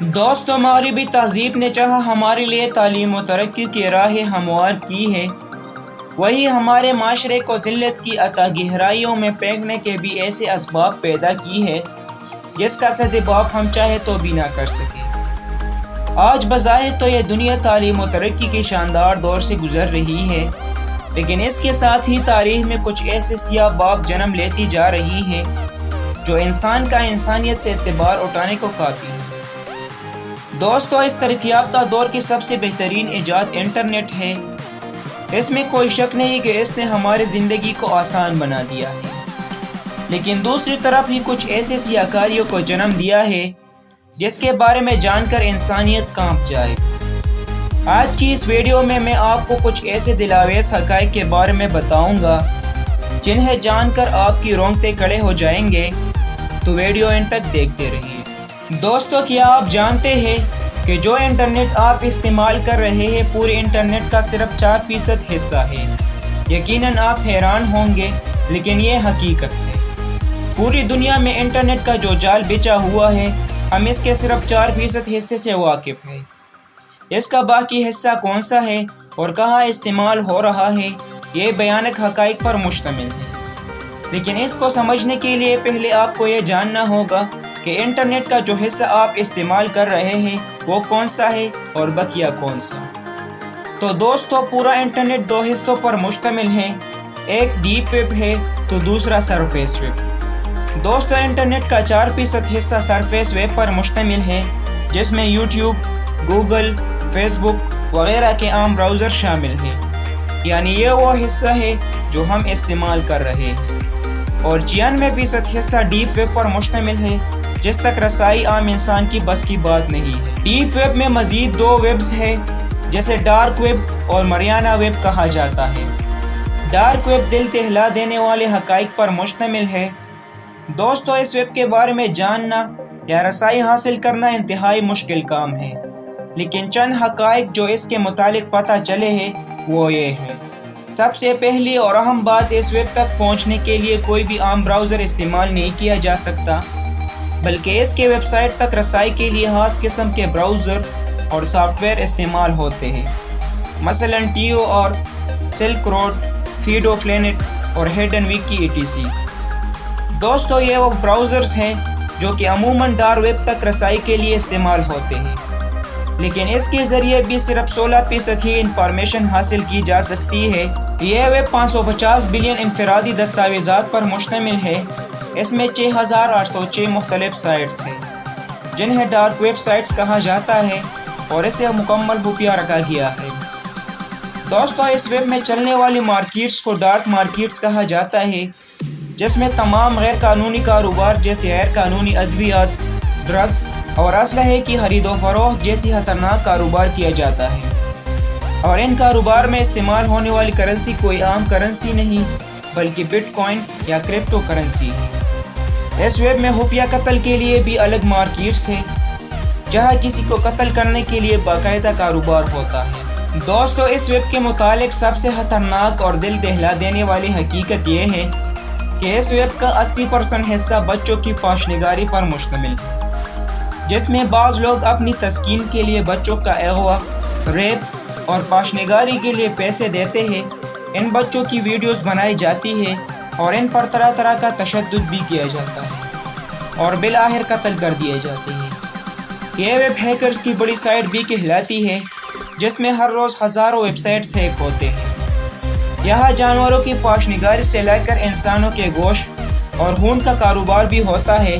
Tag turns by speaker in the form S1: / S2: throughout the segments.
S1: دوستوں، مغربی تہذیب نے جہاں ہمارے لیے تعلیم و ترقی کی راہ ہموار کی ہے، وہی ہمارے معاشرے کو ذلت کی عطا گہرائیوں میں پھینکنے کے بھی ایسے اسباب پیدا کی ہے جس کا سدباب ہم چاہے تو بھی نہ کر سکیں۔ آج بظاہر تو یہ دنیا تعلیم و ترقی کے شاندار دور سے گزر رہی ہے، لیکن اس کے ساتھ ہی تاریخ میں کچھ ایسے سیاہ باب جنم لیتی جا رہی ہے جو انسان کا انسانیت سے اعتبار اٹھانے کو کافی ہے۔ دوستو، اس ترقی یافتہ دور کی سب سے بہترین ایجاد انٹرنیٹ ہے۔ اس میں کوئی شک نہیں کہ اس نے ہماری زندگی کو آسان بنا دیا ہے، لیکن دوسری طرف ہی کچھ ایسے سیاکاریوں کو جنم دیا ہے جس کے بارے میں جان کر انسانیت کانپ جائے۔ آج کی اس ویڈیو میں آپ کو کچھ ایسے دلاویز حقائق کے بارے میں بتاؤں گا جنہیں جان کر آپ کی رونگٹے کھڑے ہو جائیں گے، تو ویڈیو اینڈ تک دیکھتے رہیے۔ دوستو، کیا آپ جانتے ہیں کہ جو انٹرنیٹ آپ استعمال کر رہے ہیں پورے انٹرنیٹ کا صرف 4% حصہ ہے؟ یقیناً آپ حیران ہوں گے، لیکن یہ حقیقت ہے۔ پوری دنیا میں انٹرنیٹ کا جو جال بچھا ہوا ہے، ہم اس کے صرف 4% حصے سے واقف ہیں۔ اس کا باقی حصہ کون سا ہے اور کہاں استعمال ہو رہا ہے، یہ بیانک حقائق پر مشتمل ہے۔ لیکن اس کو سمجھنے کے لیے پہلے آپ کو یہ جاننا ہوگا کہ انٹرنیٹ کا جو حصہ آپ استعمال کر رہے ہیں وہ کون سا ہے اور بقیہ کون سا۔ تو دوستو، پورا انٹرنیٹ 2 حصوں پر مشتمل ہے، ایک ڈیپ ویب ہے تو دوسرا سرفیس ویب۔ دوستو، انٹرنیٹ کا 4% حصہ سرفیس ویب پر مشتمل ہے، جس میں یوٹیوب، گوگل، فیس بک وغیرہ کے عام براؤزر شامل ہیں، یعنی یہ وہ حصہ ہے جو ہم استعمال کر رہے ہیں۔ اور 96% حصہ ڈیپ ویب پر مشتمل ہے، جس تک رسائی عام انسان کی بس کی بات نہیں ہے۔ ڈیپ ویب میں مزید 2 ویبز ہیں، جسے ڈارک ویب اور مریانہ ویب کہا جاتا ہے۔ ڈارک ویب دل دہلا دینے والے حقائق پر مشتمل ہے۔ دوستو، اس ویب کے بارے میں جاننا یا رسائی حاصل کرنا انتہائی مشکل کام ہے، لیکن چند حقائق جو اس کے متعلق پتہ چلے ہیں وہ یہ ہے۔ سب سے پہلی اور اہم بات، اس ویب تک پہنچنے کے لیے کوئی بھی عام براؤزر استعمال نہیں کیا جا سکتا، بلکہ اس کے ویب سائٹ تک رسائی کے لیے خاص قسم کے براؤزر اور سافٹ ویئر استعمال ہوتے ہیں، مثلا ٹیو اور سلک روڈ، فیڈو پلینٹ اور ہیڈن وکی etc۔ دوستو، یہ وہ براؤزرز ہیں جو کہ عموماً ڈارک ویب تک رسائی کے لیے استعمال ہوتے ہیں، لیکن اس کے ذریعے بھی صرف 16% ہی انفارمیشن حاصل کی جا سکتی ہے۔ یہ ویب 550 بلین انفرادی دستاویزات پر مشتمل ہے۔ اس میں 6806 مختلف سائٹس ہیں، جنہیں ڈارک ویب سائٹس کہا جاتا ہے، اور اسے مکمل خفیہ رکھا گیا ہے۔ دوستو، اس ویب میں چلنے والی مارکیٹس کو ڈارک مارکیٹس کہا جاتا ہے، جس میں تمام غیر قانونی کاروبار جیسے غیر قانونی ادویات، ڈرگز اور اسلحے کی خرید و فروخت جیسی خطرناک کاروبار کیا جاتا ہے، اور ان کاروبار میں استعمال ہونے والی کرنسی کوئی عام کرنسی نہیں بلکہ بٹ کوائن یا کرپٹو کرنسی ہے۔ اس ویب میں خفیہ قتل کے لیے بھی الگ مارکیٹس ہیں، جہاں کسی کو قتل کرنے کے لیے باقاعدہ کاروبار ہوتا ہے۔ دوستو، اس ویب کے متعلق سب سے خطرناک اور دل دہلا دینے والی حقیقت یہ ہے کہ اس ویب کا 80% حصہ بچوں کی پاشنگاری پر مشتمل ہے، جس میں بعض لوگ اپنی تسکین کے لیے بچوں کا اغوا، ریپ اور پاشنگاری کے لیے پیسے دیتے ہیں۔ ان بچوں کی ویڈیوز بنائی جاتی ہے اور ان پر طرح طرح کا تشدد بھی کیا جاتا ہے اور بالآخر قتل کر دیے جاتے ہیں۔ یہ ویب ہیکرز کی بڑی سائٹ بھی کہلاتی ہے، جس میں ہر روز ہزاروں ویب سائٹس ہیک ہوتے ہیں۔ یہاں جانوروں کی پاشنگاری سے لے کر انسانوں کے گوشت اور خون کا کاروبار بھی ہوتا ہے۔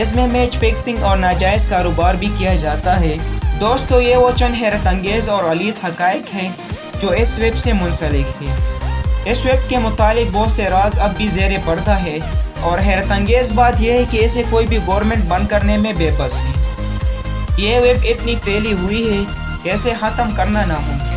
S1: اس میں میچ فکسنگ اور ناجائز کاروبار بھی کیا جاتا ہے۔ دوستو، یہ وہ چند حیرت انگیز اور غلیظ حقائق ہیں جو اس ویب سے منسلک ہیں۔ اس ویب کے متعلق بہت سے راز اب بھی زیر پردہ ہے، اور حیرت انگیز بات یہ ہے کہ اسے کوئی بھی گورنمنٹ بند کرنے میں بے بس ہے۔ یہ ویب اتنی پھیلی ہوئی ہے کہ اسے ختم کرنا ناممکن ہے۔